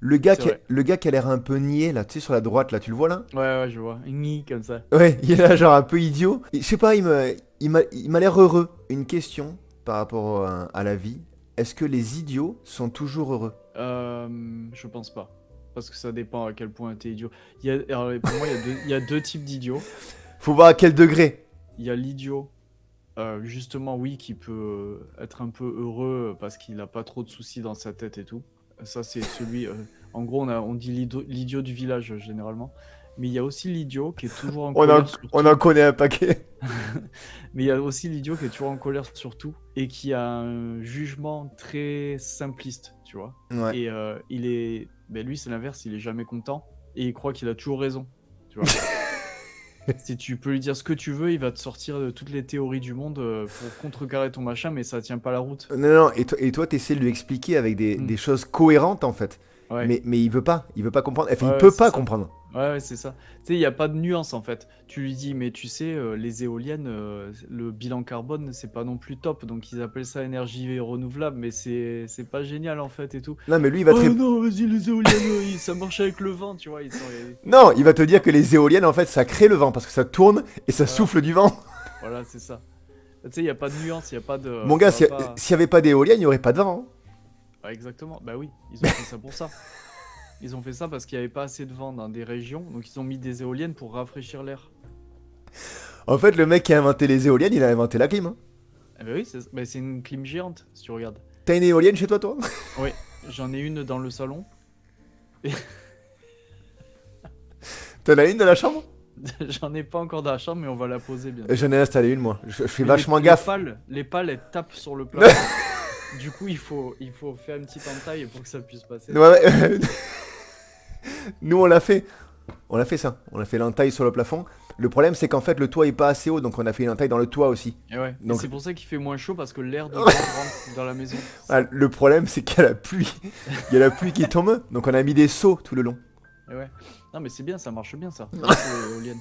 C'est vrai. Le gars qui a l'air un peu niais, là, tu sais, sur la droite, là, tu le vois, là? Ouais, ouais, je vois. Une nid comme ça. Ouais, il est là, genre un peu idiot. Je sais pas, il m'a l'air heureux. Une question par rapport à la vie. Est-ce que les idiots sont toujours heureux? Je pense pas. Parce que ça dépend à quel point t'es idiot. Alors, pour moi, il y a deux types d'idiots. Faut voir à quel degré. Il y a l'idiot, justement, oui, qui peut être un peu heureux parce qu'il a pas trop de soucis dans sa tête et tout. Ça, c'est celui. En gros, on dit l'idiot du village, généralement. Mais il y a aussi l'idiot qui est toujours en colère sur On en tout. connaît un paquet. Mais il y a aussi l'idiot qui est toujours en colère sur tout et qui a un jugement très simpliste, tu vois. Ouais. Et ben lui, c'est l'inverse, il est jamais content et il croit qu'il a toujours raison, tu vois. Si tu peux lui dire ce que tu veux, il va te sortir toutes les théories du monde pour contrecarrer ton machin, mais ça tient pas la route. Non, non, et toi, t'essaies de lui expliquer avec Hmm. des choses cohérentes, en fait. Ouais, Mais il veut pas comprendre. Enfin, il ouais, ouais, peut c'est pas ça. comprendre. Ouais, ouais, c'est ça. Tu sais, il n'y a pas de nuance en fait. Tu lui dis, mais tu sais, les éoliennes, le bilan carbone, c'est pas non plus top. Donc ils appellent ça énergie renouvelable, mais c'est pas génial en fait et tout. Non, mais lui, il va te Oh rép- non, vas-y, les éoliennes, ça marche avec le vent, tu vois. Non, il va te dire que les éoliennes, en fait, ça crée le vent parce que ça tourne et ça Voilà, souffle du vent. voilà, c'est ça. Tu sais, il n'y a pas de nuance, il n'y a pas de. Mon gars, Ça va pas. s'il y avait pas d'éoliennes, il y aurait pas de vent, hein. Ouais, exactement. Bah oui, ils ont fait ça pour ça. Ils ont fait ça parce qu'il n'y avait pas assez de vent dans des régions, donc ils ont mis des éoliennes pour rafraîchir l'air. En fait, le mec qui a inventé les éoliennes, il a inventé la clim, hein. Eh ben oui, c'est une clim géante, si tu regardes. T'as une éolienne chez toi, toi? Oui, j'en ai une dans le salon. Et T'en as une dans la chambre? j'en ai pas encore dans la chambre, mais on va la poser bientôt. J'en ai installé une, moi. Je fais Mais vachement gaffe. les pales, elles tapent sur le plafond. Du coup, il faut faire une petite entaille pour que ça puisse passer. Ouais, ouais. Nous, on l'a fait. On l'a fait ça. On a fait l'entaille sur le plafond. Le problème, c'est qu'en fait, le toit est pas assez haut, donc on a fait une entaille dans le toit aussi. Et ouais. Et Donc, c'est pour ça qu'il fait moins chaud parce que l'air de vent rentre dans la maison. voilà, le problème, c'est qu'il y a la pluie. Il y a la pluie qui tombe, donc on a mis des seaux tout le long. Et ouais. Non, mais c'est bien, ça marche bien ça. Ça, c'est éolienne.